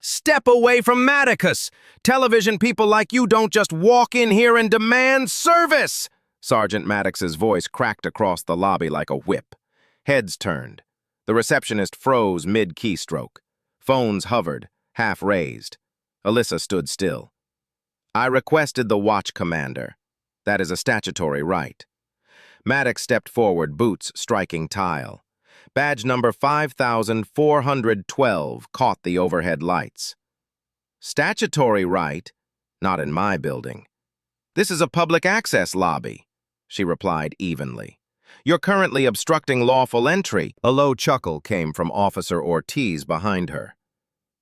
Step away from Maddox! Television people like you don't just walk in here and demand service! Sergeant Maddox's voice cracked across the lobby like a whip. Heads turned. The receptionist froze mid-keystroke. Phones hovered, half raised. Alyssa stood still. I requested the watch commander. That is a statutory right. Maddox stepped forward, boots striking tile. Badge number 5412 caught the overhead lights. Statutory right? Not in my building. This is a public access lobby, she replied evenly. You're currently obstructing lawful entry. A low chuckle came from Officer Ortiz behind her.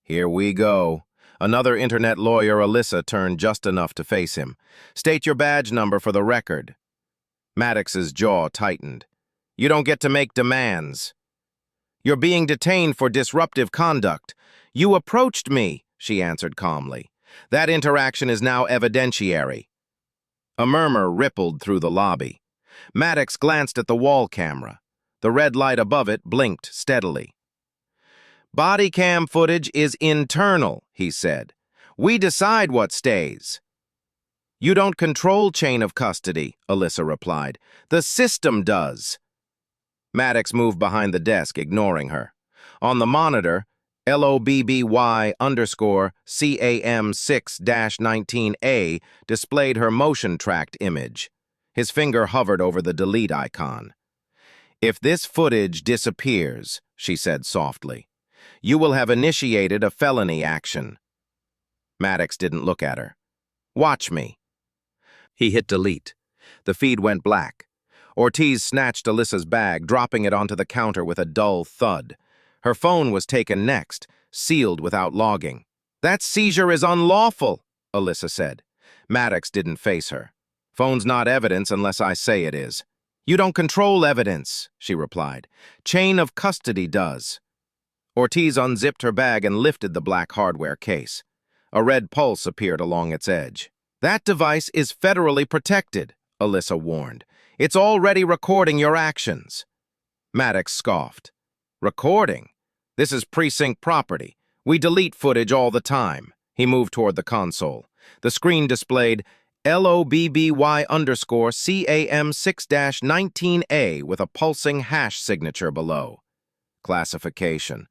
Here we go. Another internet lawyer, Alyssa, turned just enough to face him. State your badge number for the record. Maddox's jaw tightened. You don't get to make demands. You're being detained for disruptive conduct. You approached me, she answered calmly. That interaction is now evidentiary. A murmur rippled through the lobby. Maddox glanced at the wall camera. The red light above it blinked steadily. Body cam footage is internal, he said. We decide what stays. You don't control chain of custody, Alyssa replied. The system does. Maddox moved behind the desk, ignoring her. On the monitor, LOBBY_CAM6-19A displayed her motion-tracked image. His finger hovered over the delete icon. If this footage disappears, she said softly, you will have initiated a felony action. Maddox didn't look at her. Watch me. He hit delete. The feed went black. Ortiz snatched Alyssa's bag, dropping it onto the counter with a dull thud. Her phone was taken next, sealed without logging. That seizure is unlawful, Alyssa said. Maddox didn't face her. Phone's not evidence unless I say it is. You don't control evidence, she replied. Chain of custody does. Ortiz unzipped her bag and lifted the black hardware case. A red pulse appeared along its edge. That device is federally protected, Alyssa warned. It's already recording your actions. Maddox scoffed. Recording? This is Precinct property. We delete footage all the time. He moved toward the console. The screen displayed LOBBY_CAM6-19A with a pulsing hash signature below. Classification.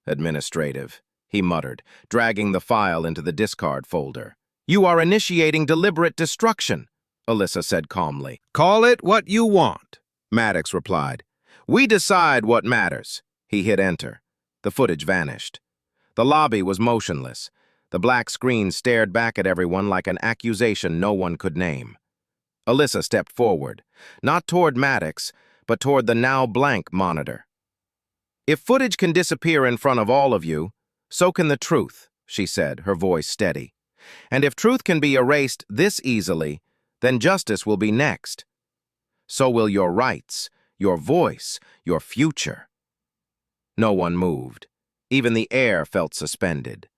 Administrative, he muttered, dragging the file into the discard folder. You are initiating deliberate destruction, Alyssa said calmly. Call it what you want, Maddox replied. We decide what matters. He hit enter. The footage vanished. The lobby was motionless. The black screen stared back at everyone like an accusation no one could name. Alyssa stepped forward, not toward Maddox, but toward the now blank monitor. If footage can disappear in front of all of you, so can the truth, she said, her voice steady. And if truth can be erased this easily, then justice will be next. So will your rights, your voice, your future. No one moved. Even the air felt suspended.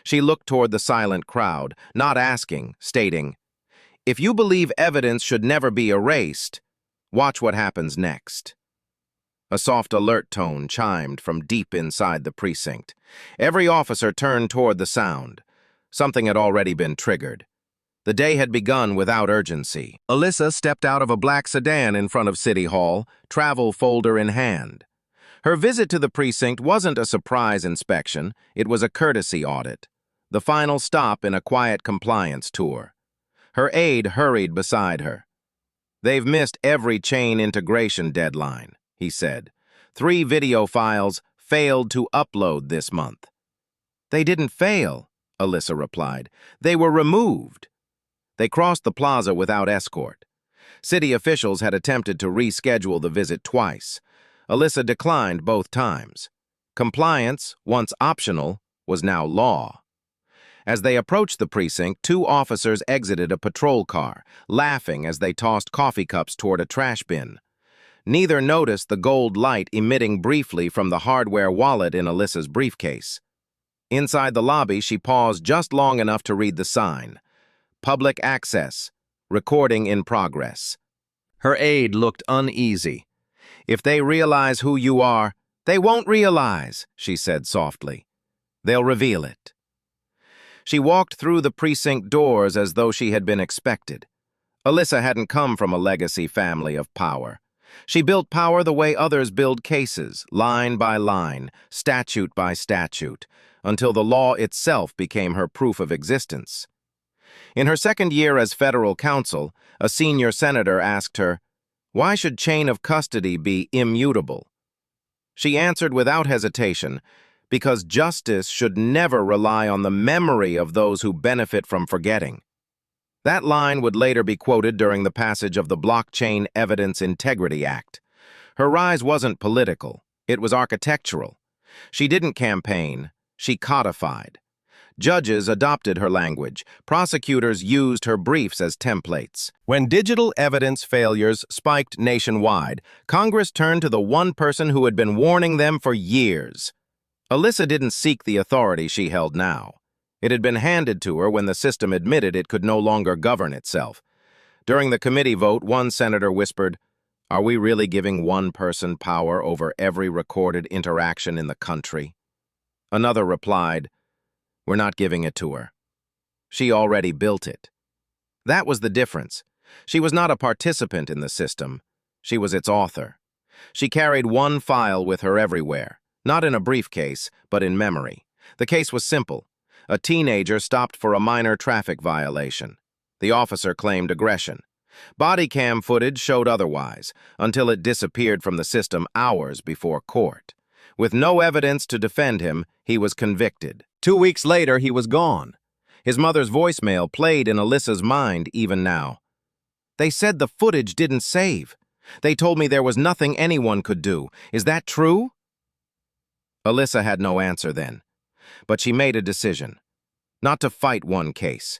She looked toward the silent crowd, not asking, stating, if you believe evidence should never be erased, watch what happens next. A soft alert tone chimed from deep inside the precinct. Every officer turned toward the sound. Something had already been triggered. The day had begun without urgency. Alyssa stepped out of a black sedan in front of City Hall, travel folder in hand. Her visit to the precinct wasn't a surprise inspection, it was a courtesy audit. The final stop in a quiet compliance tour. Her aide hurried beside her. They've missed every chain integration deadline, he said. 3 video files failed to upload this month. They didn't fail, Alyssa replied. They were removed. They crossed the plaza without escort. City officials had attempted to reschedule the visit twice. Alyssa declined both times. Compliance, once optional, was now law. As they approached the precinct, 2 officers exited a patrol car, laughing as they tossed coffee cups toward a trash bin. Neither noticed the gold light emitting briefly from the hardware wallet in Alyssa's briefcase. Inside the lobby, she paused just long enough to read the sign. Public access. Recording in progress. Her aide looked uneasy. If they realize who you are, they won't realize, she said softly. They'll reveal it. She walked through the precinct doors as though she had been expected. Alyssa hadn't come from a legacy family of power. She built power the way others build cases, line by line, statute by statute, until the law itself became her proof of existence. In her second year as federal counsel, a senior senator asked her, "Why should chain of custody be immutable?" She answered without hesitation, "Because justice should never rely on the memory of those who benefit from forgetting." That line would later be quoted during the passage of the Blockchain Evidence Integrity Act. Her rise wasn't political, it was architectural. She didn't campaign, she codified. Judges adopted her language, prosecutors used her briefs as templates. When digital evidence failures spiked nationwide, Congress turned to the one person who had been warning them for years. Alyssa didn't seek the authority she held now. It had been handed to her when the system admitted it could no longer govern itself. During the committee vote, one senator whispered, "Are we really giving one person power over every recorded interaction in the country?" Another replied, "We're not giving it to her. She already built it." That was the difference. She was not a participant in the system. She was its author. She carried one file with her everywhere, not in a briefcase, but in memory. The case was simple. A teenager stopped for a minor traffic violation. The officer claimed aggression. Body cam footage showed otherwise, until it disappeared from the system hours before court. With no evidence to defend him, he was convicted. 2 weeks later, he was gone. His mother's voicemail played in Alyssa's mind even now. "They said the footage didn't save. They told me there was nothing anyone could do. Is that true?" Alyssa had no answer then. But she made a decision. Not to fight one case.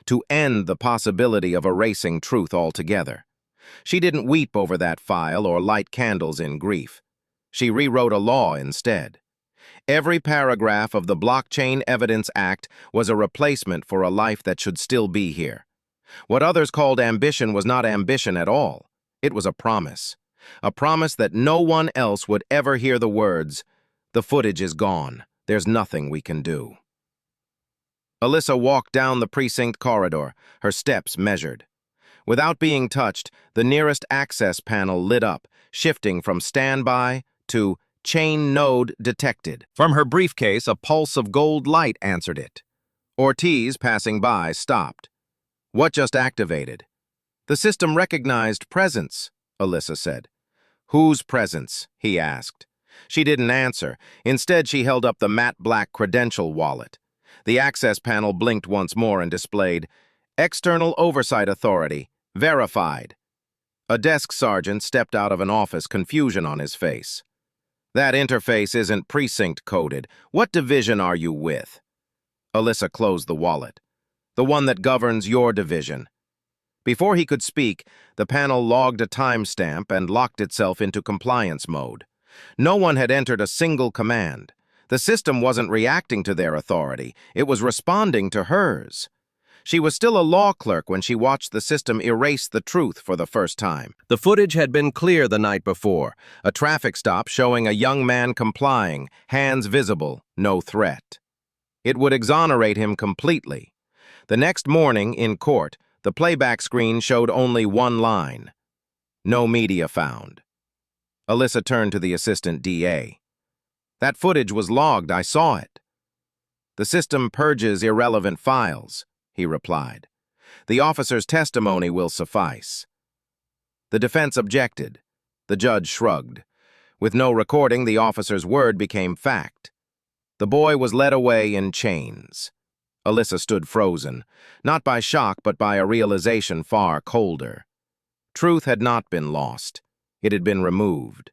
To end the possibility of erasing truth altogether. She didn't weep over that file or light candles in grief. She rewrote a law instead. Every paragraph of the Blockchain Evidence Act was a replacement for a life that should still be here. What others called ambition was not ambition at all. It was a promise. A promise that no one else would ever hear the words, "The footage is gone. There's nothing we can do." Alyssa walked down the precinct corridor, her steps measured. Without being touched, the nearest access panel lit up, shifting from standby to chain node detected. From her briefcase, a pulse of gold light answered it. Ortiz, passing by, stopped. "What just activated?" "The system recognized presence," Alyssa said. "Whose presence?" he asked. She didn't answer. Instead, she held up the matte black credential wallet. The access panel blinked once more and displayed, "External Oversight Authority, verified." A desk sergeant stepped out of an office, confusion on his face. "That interface isn't precinct coded. What division are you with?" Alyssa closed the wallet. "The one that governs your division." Before he could speak, the panel logged a timestamp and locked itself into compliance mode. No one had entered a single command. The system wasn't reacting to their authority. It was responding to hers. She was still a law clerk when she watched the system erase the truth for the first time. The footage had been clear the night before. A traffic stop showing a young man complying, hands visible, no threat. It would exonerate him completely. The next morning, in court, the playback screen showed only one line. "No media found." Alyssa turned to the assistant DA. "That footage was logged, I saw it." "The system purges irrelevant files," he replied. "The officer's testimony will suffice." The defense objected. The judge shrugged. With no recording, the officer's word became fact. The boy was led away in chains. Alyssa stood frozen, not by shock but by a realization far colder. Truth had not been lost. It had been removed.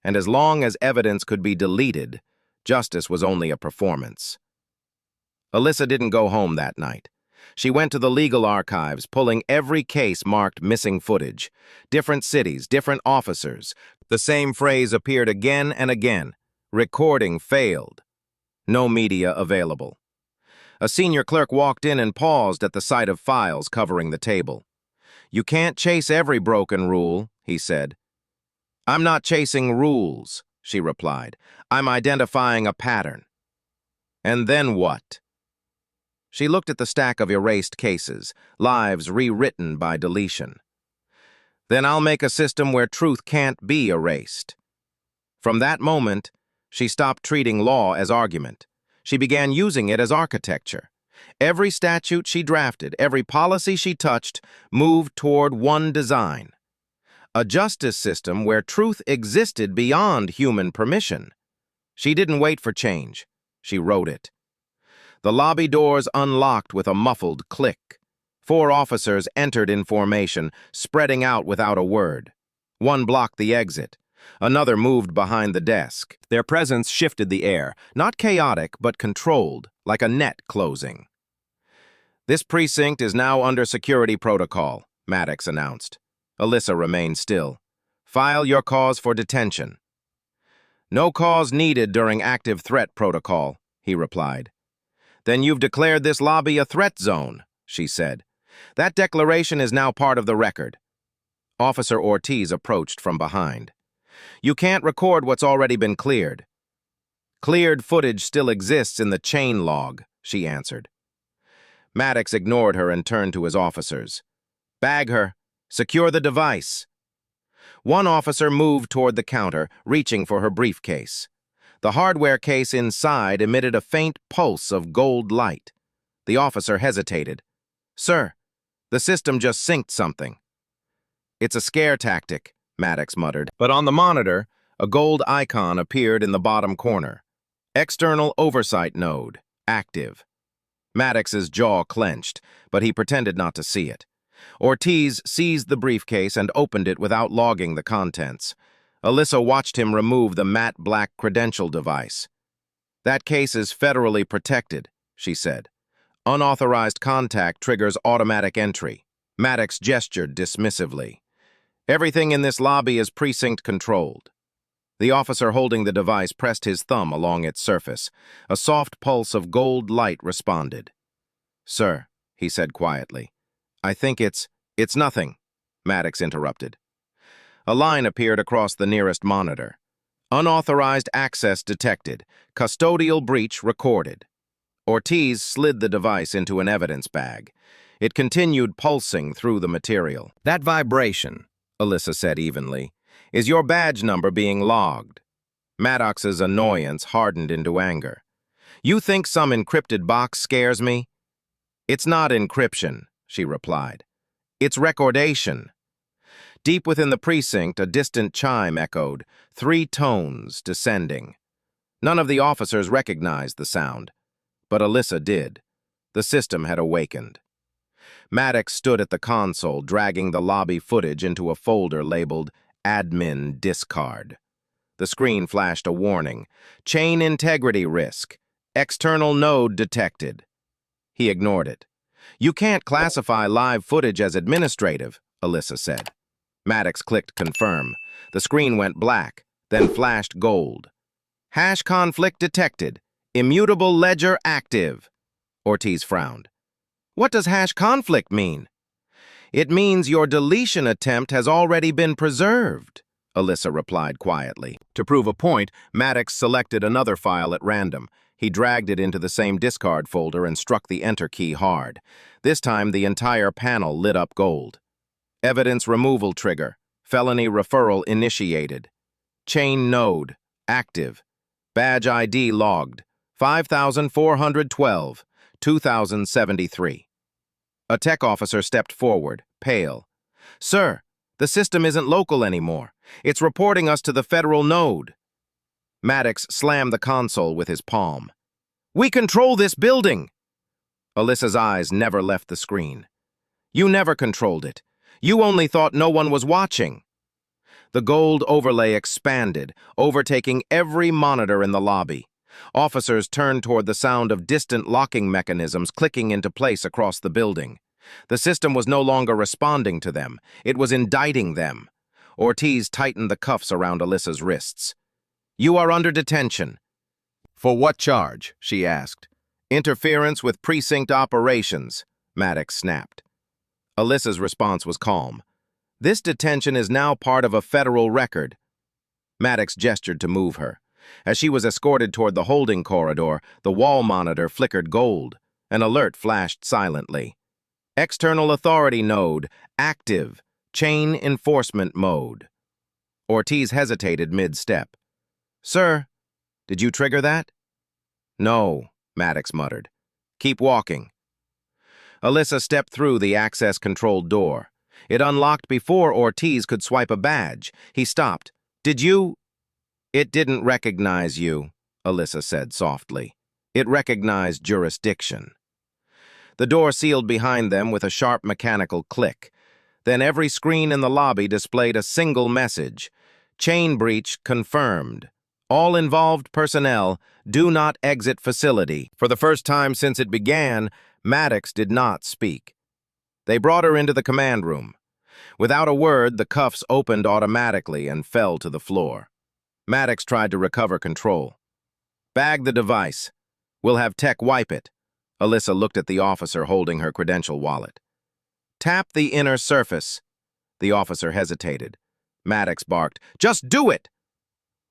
And as long as evidence could be deleted, justice was only a performance. Alyssa didn't go home that night. She went to the legal archives, pulling every case marked missing footage. Different cities, different officers. The same phrase appeared again and again. Recording failed. No media available. A senior clerk walked in and paused at the sight of files covering the table. "You can't chase every broken rule," he said. "I'm not chasing rules," she replied. "I'm identifying a pattern." "And then what?" She looked at the stack of erased cases, lives rewritten by deletion. Then I'll make a system where truth can't be erased. From that moment, she stopped treating law as argument. She began using it as architecture. Every statute she drafted, every policy she touched, moved toward one design. A justice system where truth existed beyond human permission. She didn't wait for change. She wrote it. The lobby doors unlocked with a muffled click. 4 officers entered in formation, spreading out without a word. One blocked the exit. Another moved behind the desk. Their presence shifted the air, not chaotic, but controlled, like a net closing. "This precinct is now under security protocol," Maddox announced. Alyssa remained still. "File your cause for detention." "No cause needed during active threat protocol," he replied. "Then you've declared this lobby a threat zone," she said. "That declaration is now part of the record." Officer Ortiz approached from behind. "You can't record what's already been cleared." "Cleared footage still exists in the chain log," she answered. Maddox ignored her and turned to his officers. "Bag her. Secure the device." One officer moved toward the counter, reaching for her briefcase. The hardware case inside emitted a faint pulse of gold light. The officer hesitated. "Sir, the system just synced something." "It's a scare tactic," Maddox muttered. But on the monitor, a gold icon appeared in the bottom corner. External Oversight node, active. Maddox's jaw clenched, but he pretended not to see it. Ortiz seized the briefcase and opened it without logging the contents. Alyssa watched him remove the matte black credential device. "That case is federally protected," she said. "Unauthorized contact triggers automatic entry." Maddox gestured dismissively. "Everything in this lobby is precinct-controlled." The officer holding the device pressed his thumb along its surface. A soft pulse of gold light responded. "Sir," he said quietly, "I think it's nothing," Maddox interrupted. A line appeared across the nearest monitor. "Unauthorized access detected. Custodial breach recorded." Ortiz slid the device into an evidence bag. It continued pulsing through the material. "That vibration," Alyssa said evenly, "is your badge number being logged." Maddox's annoyance hardened into anger. "You think some encrypted box scares me?" "It's not encryption," she replied. "It's recordation." Deep within the precinct, a distant chime echoed, 3 tones descending. None of the officers recognized the sound, but Alyssa did. The system had awakened. Maddox stood at the console, dragging the lobby footage into a folder labeled Admin Discard. The screen flashed a warning. "Chain integrity risk. External node detected." He ignored it. "You can't classify live footage as administrative," Alyssa said. Maddox clicked confirm. The screen went black, then flashed gold. "Hash conflict detected. Immutable ledger active." Ortiz frowned. "What does hash conflict mean?" "It means your deletion attempt has already been preserved," Alyssa replied quietly. To prove a point, Maddox selected another file at random. He dragged it into the same discard folder and struck the Enter key hard. This time, the entire panel lit up gold. Evidence removal trigger. Felony referral initiated. Chain node. Active. Badge ID logged. 5412. 2073. A tech officer stepped forward, pale. "Sir, the system isn't local anymore. It's reporting us to the federal node." Maddox slammed the console with his palm. "We control this building!" Alyssa's eyes never left the screen. "You never controlled it. You only thought no one was watching." The gold overlay expanded, overtaking every monitor in the lobby. Officers turned toward the sound of distant locking mechanisms clicking into place across the building. The system was no longer responding to them. It was indicting them. Ortiz tightened the cuffs around Alyssa's wrists. "You are under detention." "For what charge?" she asked. "Interference with precinct operations," Maddox snapped. Alyssa's response was calm. "This detention is now part of a federal record." Maddox gestured to move her. As she was escorted toward the holding corridor, the wall monitor flickered gold. An alert flashed silently. External authority node, active, chain enforcement mode. Ortiz hesitated mid-step. Sir, did you trigger that? No, Maddox muttered. Keep walking. Alyssa stepped through the access-controlled door. It unlocked before Ortiz could swipe a badge. He stopped. Did you? It didn't recognize you, Alyssa said softly. It recognized jurisdiction. The door sealed behind them with a sharp mechanical click. Then every screen in the lobby displayed a single message. Chain breach confirmed. All involved personnel, do not exit facility. For the first time since it began, Maddox did not speak. They brought her into the command room. Without a word, the cuffs opened automatically and fell to the floor. Maddox tried to recover control. Bag the device. We'll have tech wipe it. Alyssa looked at the officer holding her credential wallet. Tap the inner surface. The officer hesitated. Maddox barked, just do it!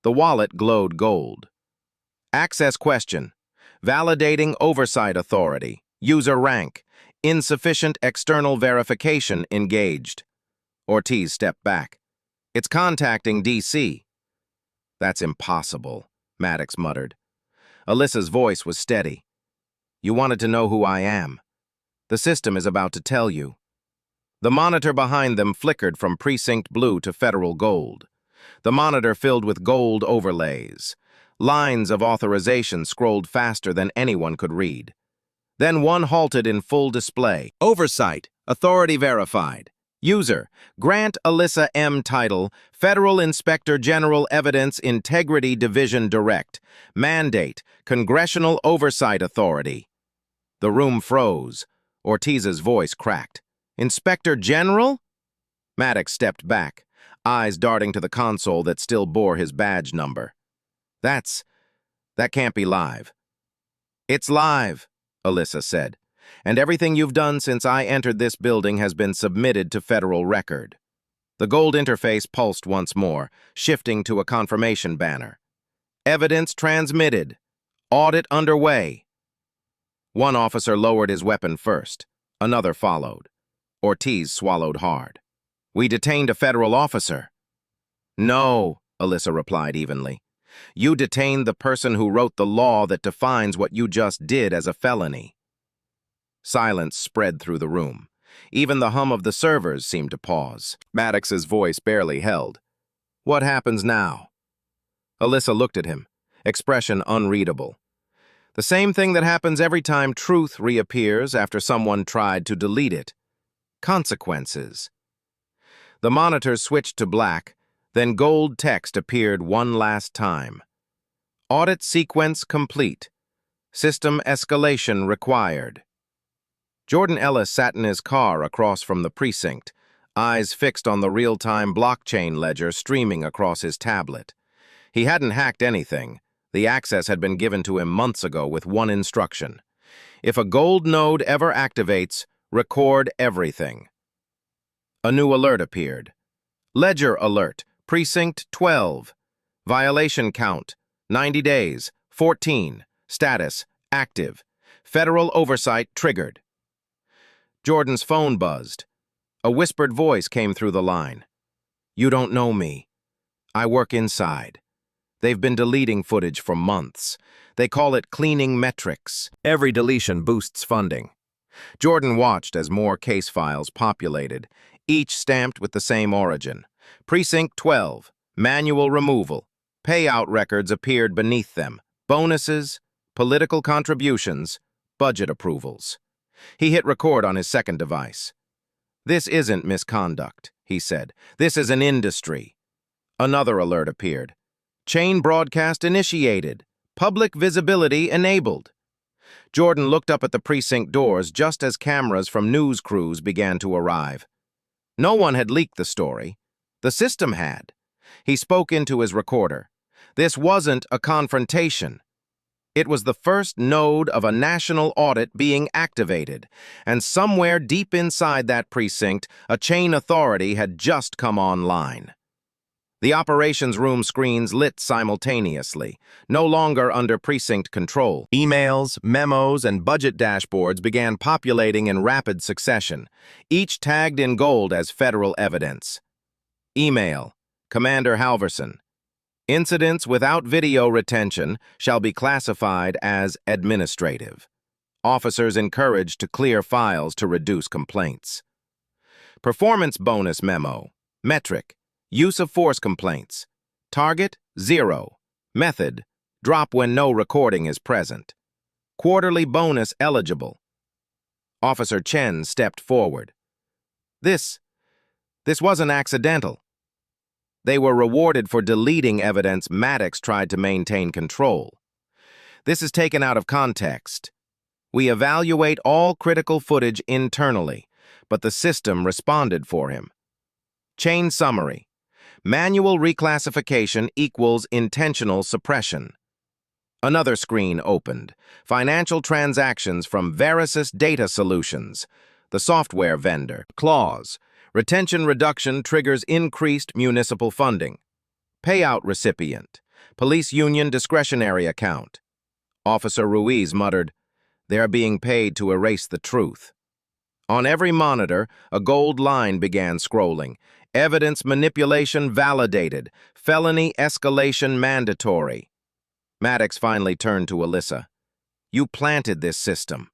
The wallet glowed gold. Access question. Validating Oversight authority. User rank. Insufficient external verification engaged. Ortiz stepped back. It's contacting DC. That's impossible, Maddox muttered. Alyssa's voice was steady. You wanted to know who I am. The system is about to tell you. The monitor behind them flickered from Precinct blue to Federal gold. The monitor filled with gold overlays. Lines of authorization scrolled faster than anyone could read. Then one halted in full display. Oversight, authority verified. User, grant Alyssa M. title, Federal Inspector General Evidence Integrity Division Direct. Mandate, Congressional Oversight Authority. The room froze. Ortiz's voice cracked. Inspector General? Maddox stepped back, eyes darting to the console that still bore his badge number. That can't be live. It's live, Alyssa said. And everything you've done since I entered this building has been submitted to federal record. The gold interface pulsed once more, shifting to a confirmation banner. Evidence transmitted. Audit underway. One officer lowered his weapon first. Another followed. Ortiz swallowed hard. We detained a federal officer. No, Alyssa replied evenly. You detained the person who wrote the law that defines what you just did as a felony. Silence spread through the room. Even the hum of the servers seemed to pause. Maddox's voice barely held. What happens now? Alyssa looked at him, expression unreadable. The same thing that happens every time truth reappears after someone tried to delete it. Consequences. The monitor switched to black, then gold text appeared one last time. Audit sequence complete. System escalation required. Jordan Ellis sat in his car across from the precinct, eyes fixed on the real-time blockchain ledger streaming across his tablet. He hadn't hacked anything. The access had been given to him months ago with one instruction. If a gold node ever activates, record everything. A new alert appeared. Ledger alert, Precinct 12. Violation count, 90 days, 14. Status, active. Federal oversight triggered. Jordan's phone buzzed. A whispered voice came through the line. You don't know me. I work inside. They've been deleting footage for months. They call it cleaning metrics. Every deletion boosts funding. Jordan watched as more case files populated, each stamped with the same origin. Precinct 12, manual removal. Payout records appeared beneath them. Bonuses, political contributions, budget approvals. He hit record on his second device. This isn't misconduct, he said. This is an industry. Another alert appeared. Chain broadcast initiated. Public visibility enabled. Jordan looked up at the precinct doors just as cameras from news crews began to arrive. No one had leaked the story. The system had. He spoke into his recorder. This wasn't a confrontation. It was the first node of a national audit being activated, and somewhere deep inside that precinct, a chain authority had just come online. The operations room screens lit simultaneously, no longer under precinct control. Emails, memos, and budget dashboards began populating in rapid succession, each tagged in gold as federal evidence. Email, Commander Halverson. Incidents without video retention shall be classified as administrative. Officers encouraged to clear files to reduce complaints. Performance bonus memo. Metric. Use of force complaints. Target, 0. Method, drop when no recording is present. Quarterly bonus eligible. Officer Chen stepped forward. This wasn't accidental. They were rewarded for deleting evidence Maddox tried to maintain control. This is taken out of context. We evaluate all critical footage internally, but the system responded for him. Chain summary. Manual reclassification equals intentional suppression. Another screen opened. Financial transactions from Verisis Data Solutions, the software vendor. Clause. Retention reduction triggers increased municipal funding. Payout recipient. Police union discretionary account. Officer Ruiz muttered, "They're being paid to erase the truth." On every monitor, a gold line began scrolling. Evidence manipulation validated. Felony escalation mandatory. Maddox finally turned to Alyssa. "You planted this system."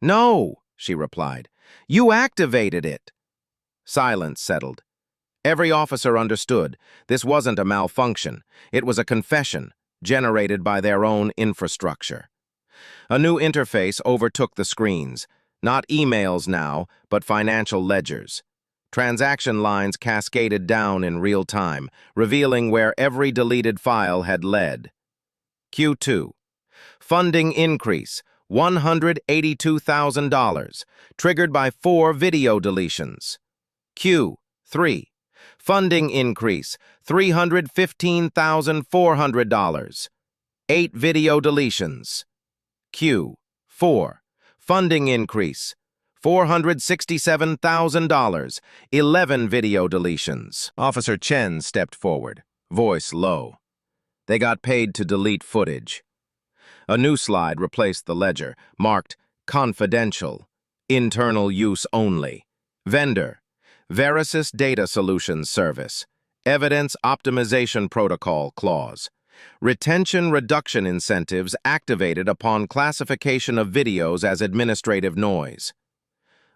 "No," she replied. "You activated it." Silence settled. Every officer understood this wasn't a malfunction. It was a confession generated by their own infrastructure. A new interface overtook the screens. Not emails now, but financial ledgers. Transaction lines cascaded down in real time, revealing where every deleted file had led. Q2. Funding increase, $182,000, triggered by 4 video deletions. Q3. Funding increase, $315,400, 8 video deletions. Q4. Funding increase, $467,000, 11 video deletions. Officer Chen stepped forward, voice low. They got paid to delete footage. A new slide replaced the ledger, marked confidential, internal use only. Vendor, Verisis Data Solutions Service, Evidence Optimization Protocol Clause. Retention reduction incentives activated upon classification of videos as administrative noise.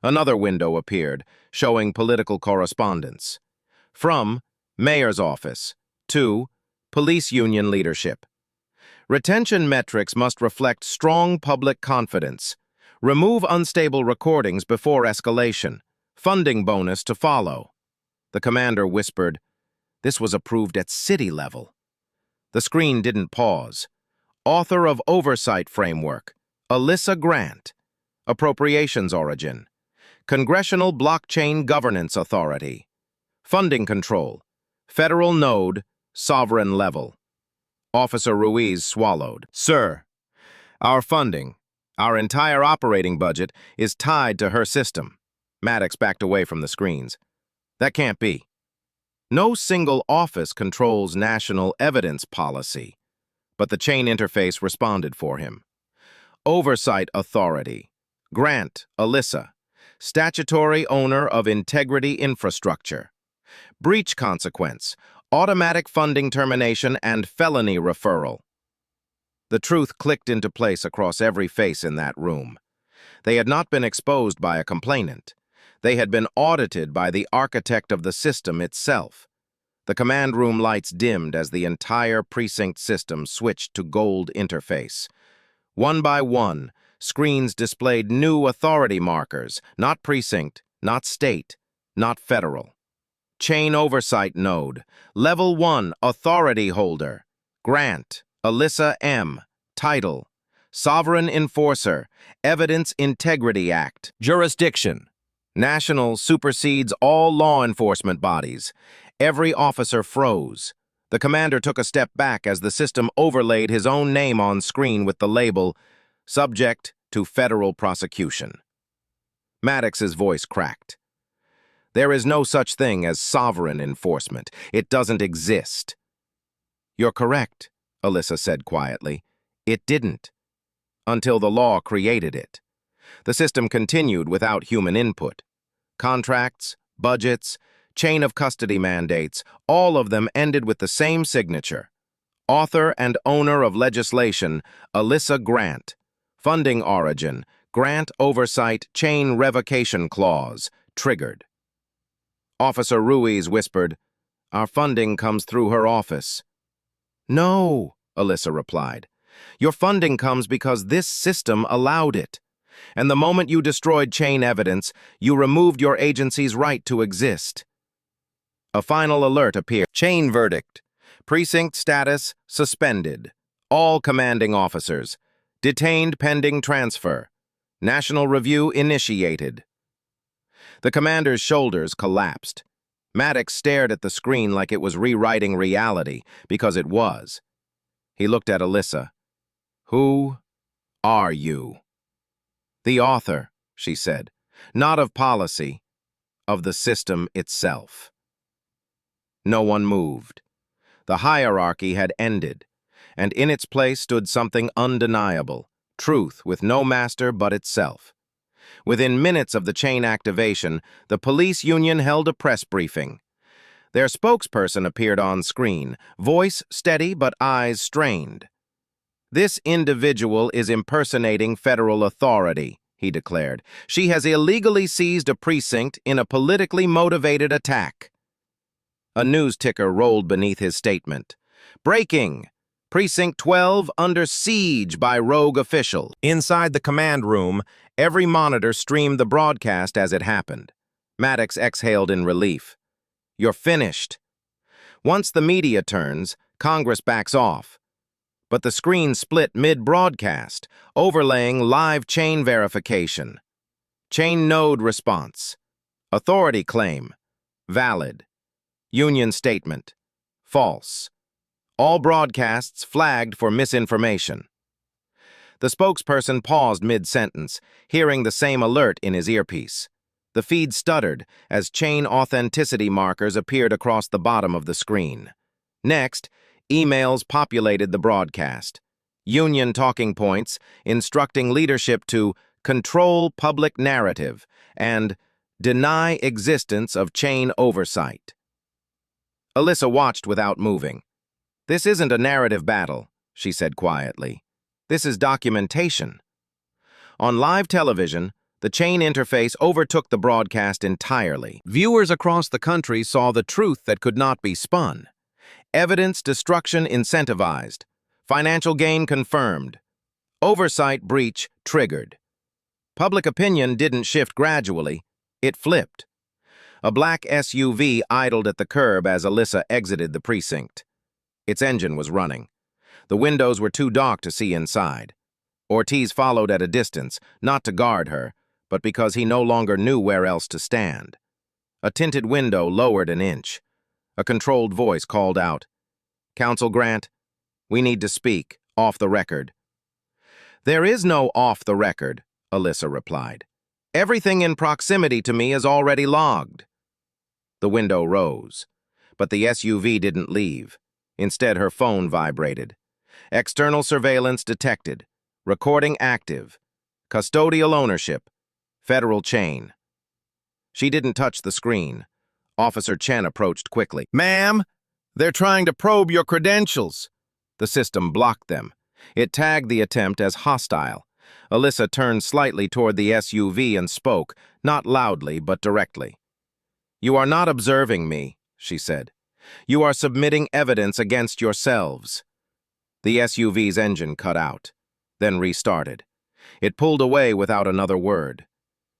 Another window appeared, showing political correspondence. From Mayor's Office to Police Union Leadership. Retention metrics must reflect strong public confidence. Remove unstable recordings before escalation. Funding bonus to follow. The commander whispered, "This was approved at city level." The screen didn't pause. Author of Oversight Framework, Alyssa Grant. Appropriations origin. Congressional Blockchain Governance Authority. Funding control. Federal node, sovereign level. Officer Ruiz swallowed. "Sir, our funding, our entire operating budget is tied to her system." Maddox backed away from the screens. "That can't be. No single office controls national evidence policy." But the chain interface responded for him. Oversight Authority. Grant, Alyssa. Statutory owner of integrity infrastructure. Breach consequence. Automatic funding termination and felony referral. The truth clicked into place across every face in that room. They had not been exposed by a complainant. They had been audited by the architect of the system itself. The command room lights dimmed as the entire precinct system switched to gold interface. One by one, screens displayed new authority markers, not precinct, not state, not federal. Chain Oversight Node, Level 1 Authority Holder, Grant, Alyssa M. Title, Sovereign Enforcer, Evidence Integrity Act. Jurisdiction, National supersedes all law enforcement bodies. Every officer froze. The commander took a step back as the system overlaid his own name on screen with the label, Subject to Federal Prosecution. Maddox's voice cracked. There is no such thing as sovereign enforcement. It doesn't exist. You're correct, Alyssa said quietly. It didn't. Until the law created it. The system continued without human input. Contracts, budgets, chain of custody mandates, all of them ended with the same signature. Author and owner of legislation, Alyssa Grant. Funding origin, Grant Oversight Chain Revocation Clause, triggered. Officer Ruiz whispered, "Our funding comes through her office." "No," Alyssa replied. "Your funding comes because this system allowed it. And the moment you destroyed chain evidence, you removed your agency's right to exist." A final alert appeared. Chain verdict. Precinct status suspended. All commanding officers. Detained pending transfer. National review initiated. The commander's shoulders collapsed. Maddox stared at the screen like it was rewriting reality, because it was. He looked at Alyssa. "Who are you?" "The author," she said. "Not of policy, of the system itself." No one moved. The hierarchy had ended, and in its place stood something undeniable, truth with no master but itself. Within minutes of the chain activation, the police union held a press briefing. Their spokesperson appeared on screen, voice steady but eyes strained. "This individual is impersonating federal authority," he declared. "She has illegally seized a precinct in a politically motivated attack." A news ticker rolled beneath his statement. "Breaking! Precinct 12 under siege by rogue official." Inside the command room, every monitor streamed the broadcast as it happened. Maddox exhaled in relief. "You're finished." Once the media turns, Congress backs off. But the screen split mid-broadcast, overlaying live chain verification. Chain node response. Authority claim. Valid. Union statement. False. All broadcasts flagged for misinformation. The spokesperson paused mid-sentence, hearing the same alert in his earpiece. The feed stuttered as chain authenticity markers appeared across the bottom of the screen. Next, emails populated the broadcast. Union talking points instructing leadership to control public narrative and deny existence of chain oversight. Alyssa watched without moving. "This isn't a narrative battle," she said quietly. "This is documentation." On live television, the chain interface overtook the broadcast entirely. Viewers across the country saw the truth that could not be spun. Evidence destruction incentivized. Financial gain confirmed. Oversight breach triggered. Public opinion didn't shift gradually. It flipped. A black SUV idled at the curb as Alyssa exited the precinct. Its engine was running. The windows were too dark to see inside. Ortiz followed at a distance, not to guard her, but because he no longer knew where else to stand. A tinted window lowered an inch. A controlled voice called out, "Counsel Grant, we need to speak, off the record." "There is no off the record," Alyssa replied. "Everything in proximity to me is already logged." The window rose, but the SUV didn't leave. Instead, her phone vibrated. External surveillance detected. Recording active. Custodial ownership. Federal chain. She didn't touch the screen. Officer Chen approached quickly. "Ma'am, they're trying to probe your credentials." The system blocked them. It tagged the attempt as hostile. Alyssa turned slightly toward the SUV and spoke, not loudly but directly. "You are not observing me," she said. "You are submitting evidence against yourselves." The SUV's engine cut out, then restarted. It pulled away without another word.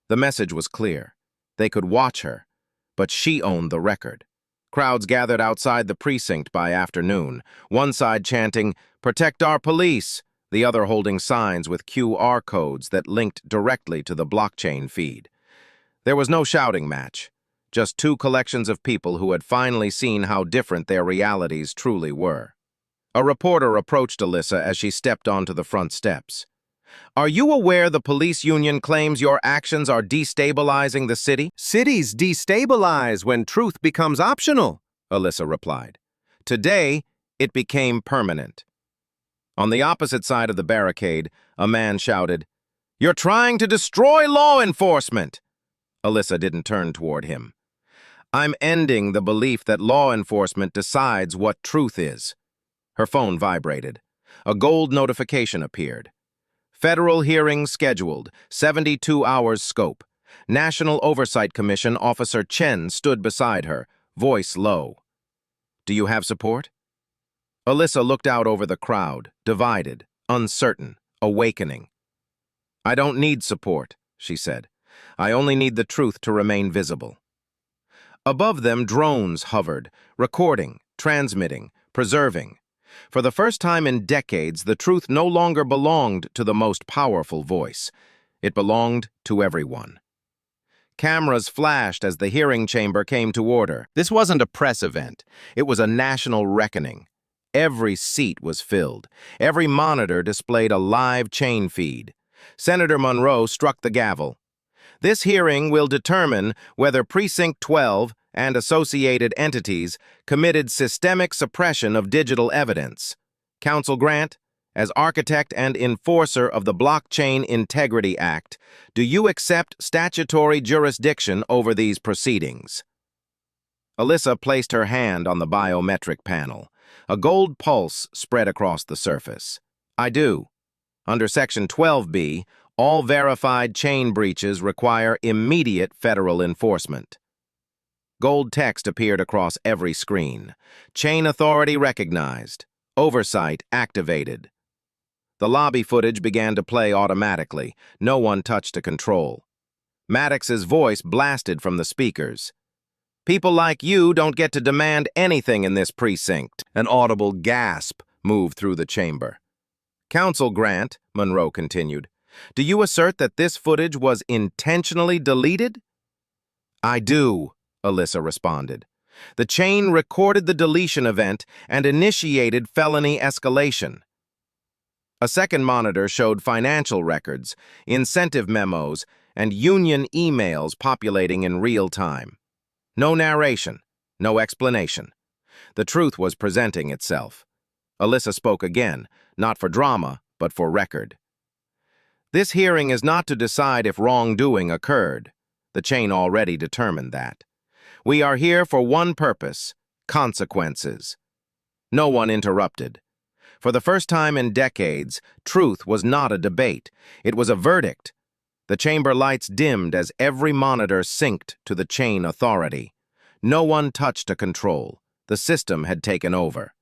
The message was clear. They could watch her, but she owned the record. Crowds gathered outside the precinct by afternoon, one side chanting, "Protect our police," the other holding signs with QR codes that linked directly to the blockchain feed. There was no shouting match, just two collections of people who had finally seen how different their realities truly were. A reporter approached Alyssa as she stepped onto the front steps. Are you aware the police union claims your actions are destabilizing the city? Cities destabilize when truth becomes optional, Alyssa replied. Today, it became permanent. On the opposite side of the barricade, a man shouted, "You're trying to destroy law enforcement!" Alyssa didn't turn toward him. "I'm ending the belief that law enforcement decides what truth is." Her phone vibrated. A gold notification appeared. Federal hearing scheduled, 72 hours scope. National Oversight Commission Officer Chen stood beside her, voice low. "Do you have support?" Alyssa looked out over the crowd, divided, uncertain, awakening. "I don't need support," she said. "I only need the truth to remain visible." Above them, drones hovered, recording, transmitting, preserving. For the first time in decades, the truth no longer belonged to the most powerful voice. It belonged to everyone. Cameras flashed as the hearing chamber came to order. This wasn't a press event. It was a national reckoning. Every seat was filled. Every monitor displayed a live chain feed. Senator Monroe struck the gavel. "This hearing will determine whether Precinct 12 and associated entities committed systemic suppression of digital evidence. Counsel Grant, as architect and enforcer of the Blockchain Integrity Act, do you accept statutory jurisdiction over these proceedings?" Alyssa placed her hand on the biometric panel. A gold pulse spread across the surface. "I do. Under Section 12B, all verified chain breaches require immediate federal enforcement." Gold text appeared across every screen. Chain authority recognized. Oversight activated. The lobby footage began to play automatically. No one touched a control. Maddox's voice blasted from the speakers. "People like you don't get to demand anything in this precinct." An audible gasp moved through the chamber. "Counsel Grant," Monroe continued, "do you assert that this footage was intentionally deleted?" "I do," Alyssa responded. "The chain recorded the deletion event and initiated felony escalation." A second monitor showed financial records, incentive memos, and union emails populating in real time. No narration, no explanation. The truth was presenting itself. Alyssa spoke again, not for drama, but for record. "This hearing is not to decide if wrongdoing occurred. The chain already determined that. We are here for one purpose: consequences." No one interrupted. For the first time in decades, truth was not a debate. It was a verdict. The chamber lights dimmed as every monitor synced to the chain authority. No one touched a control. The system had taken over.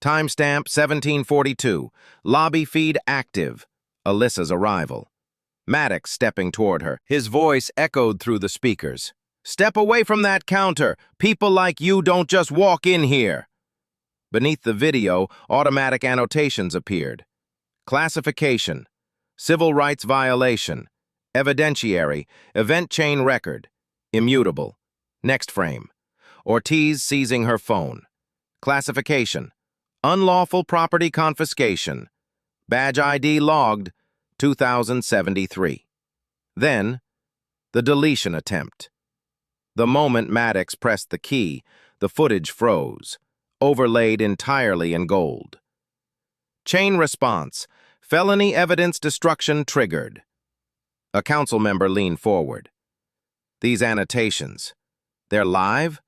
Timestamp 1742. Lobby feed active. Alyssa's arrival. Maddox stepping toward her. His voice echoed through the speakers. "Step away from that counter. People like you don't just walk in here." Beneath the video, automatic annotations appeared. Classification. Civil rights violation. Evidentiary. Event chain record. Immutable. Next frame. Ortiz seizing her phone. Classification. Unlawful property confiscation. Badge ID logged 2073. Then, the deletion attempt. The moment Maddox pressed the key, the footage froze, overlaid entirely in gold. Chain response. Felony evidence destruction triggered. A council member leaned forward. "These annotations, they're live?"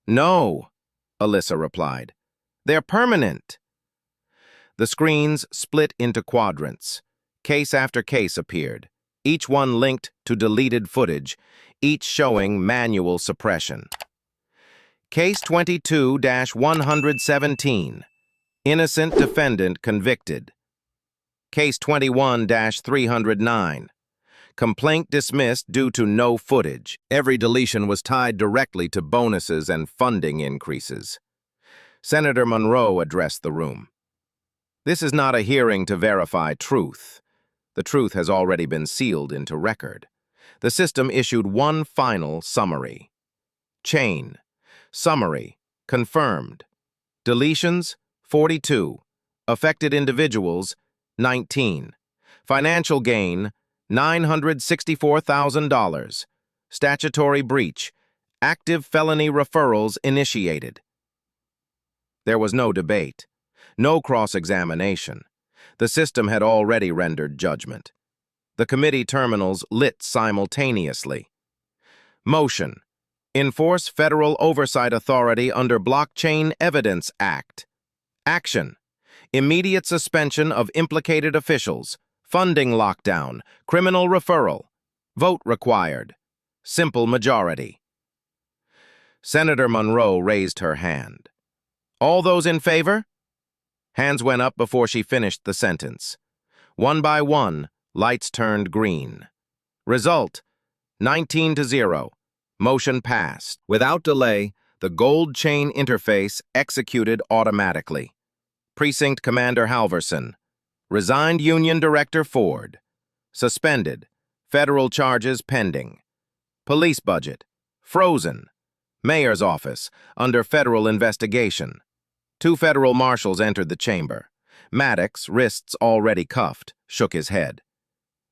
"No," Alyssa replied. "They're permanent." The screens split into quadrants. Case after case appeared, each one linked to deleted footage, each showing manual suppression. Case 22-117. Innocent defendant convicted. Case 21-309. Complaint dismissed due to no footage. Every deletion was tied directly to bonuses and funding increases. Senator Monroe addressed the room. "This is not a hearing to verify truth. The truth has already been sealed into record." The system issued one final summary. Chain. Summary. Confirmed. Deletions, 42. Affected individuals, 19. Financial gain, $964,000. Statutory breach. Active felony referrals initiated. There was no debate, no cross-examination. The system had already rendered judgment. The committee terminals lit simultaneously. Motion. Enforce Federal Oversight Authority under Blockchain Evidence Act. Action. Immediate suspension of implicated officials. Funding lockdown. Criminal referral. Vote required. Simple majority. Senator Monroe raised her hand. All those in favor? Hands went up before she finished the sentence. One by one, lights turned green. Result, 19-0. Motion passed. Without delay, the gold chain interface executed automatically. Precinct Commander Halverson. Resigned Union Director Ford. Suspended. Federal charges pending. Police budget. Frozen. Mayor's office. Under federal investigation. 2 federal marshals entered the chamber. Maddox, wrists already cuffed, shook his head.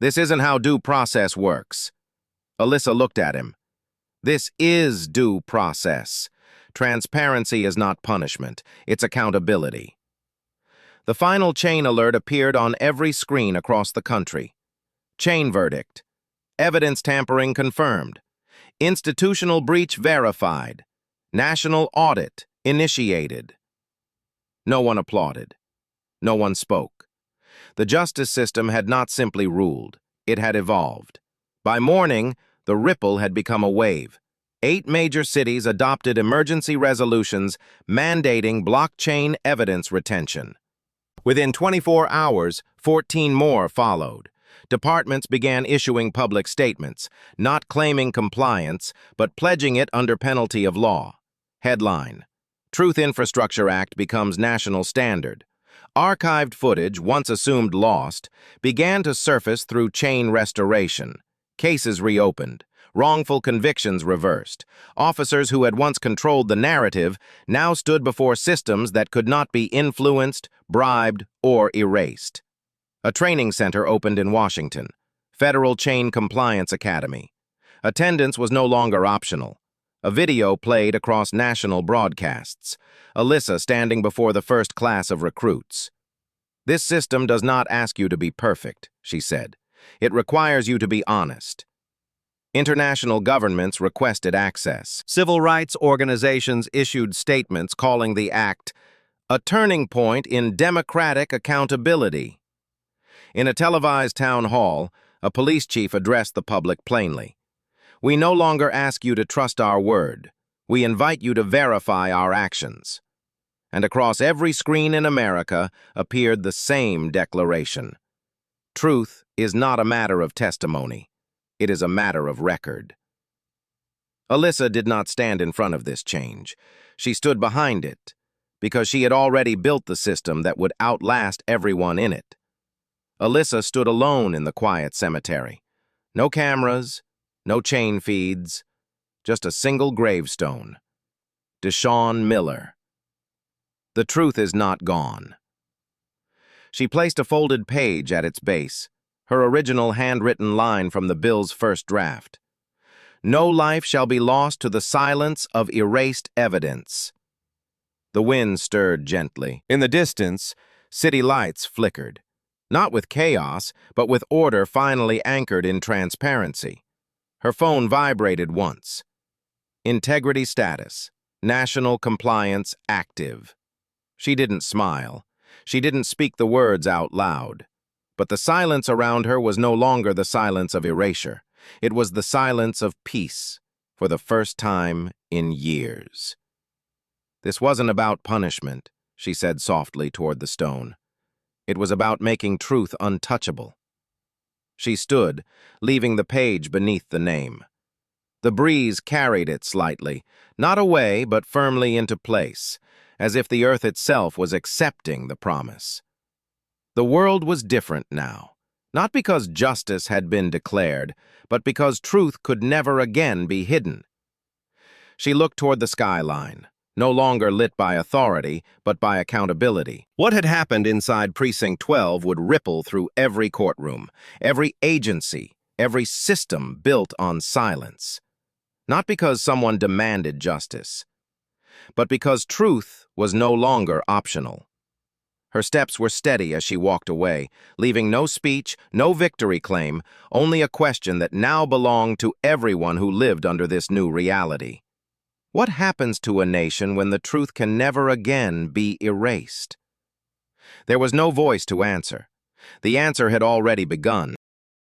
This isn't how due process works. Alyssa looked at him. This is due process. Transparency is not punishment, it's accountability. The final chain alert appeared on every screen across the country. Chain verdict. Evidence tampering confirmed. Institutional breach verified. National audit initiated. No one applauded. No one spoke. The justice system had not simply ruled, it had evolved. By morning, the ripple had become a wave. 8 major cities adopted emergency resolutions mandating blockchain evidence retention. Within 24 hours, 14 more followed. Departments began issuing public statements, not claiming compliance, but pledging it under penalty of law. Headline: Truth Infrastructure Act becomes national standard. Archived footage, once assumed lost, began to surface through chain restoration. Cases reopened. Wrongful convictions reversed. Officers who had once controlled the narrative now stood before systems that could not be influenced, bribed, or erased. A training center opened in Washington, Federal Chain Compliance Academy. Attendance was no longer optional. A video played across national broadcasts. Alyssa standing before the first class of recruits. This system does not ask you to be perfect, she said. It requires you to be honest. International governments requested access. Civil rights organizations issued statements calling the act a turning point in democratic accountability. In a televised town hall, a police chief addressed the public plainly. We no longer ask you to trust our word. We invite you to verify our actions. And across every screen in America appeared the same declaration. Truth is not a matter of testimony. It is a matter of record. Alyssa did not stand in front of this change. She stood behind it, because she had already built the system that would outlast everyone in it. Alyssa stood alone in the quiet cemetery. No cameras, no chain feeds, just a single gravestone. Deshaun Miller. The truth is not gone. She placed a folded page at its base, her original handwritten line from the bill's first draft. No life shall be lost to the silence of erased evidence. The wind stirred gently. In the distance, city lights flickered. Not with chaos, but with order finally anchored in transparency. Her phone vibrated once. Integrity status. National compliance active. She didn't smile. She didn't speak the words out loud. But the silence around her was no longer the silence of erasure. It was the silence of peace, for the first time in years. This wasn't about punishment, she said softly toward the stone. It was about making truth untouchable. She stood, leaving the page beneath the name. The breeze carried it slightly, not away but firmly into place, as if the earth itself was accepting the promise. The world was different now, not because justice had been declared, but because truth could never again be hidden. She looked toward the skyline. no longer lit by authority, but by accountability. What had happened inside Precinct 12 would ripple through every courtroom, every agency, every system built on silence. Not because someone demanded justice, but because truth was no longer optional. Her steps were steady as she walked away, leaving no speech, no victory claim, only a question that now belonged to everyone who lived under this new reality. What happens to a nation when the truth can never again be erased? There was no voice to answer. The answer had already begun.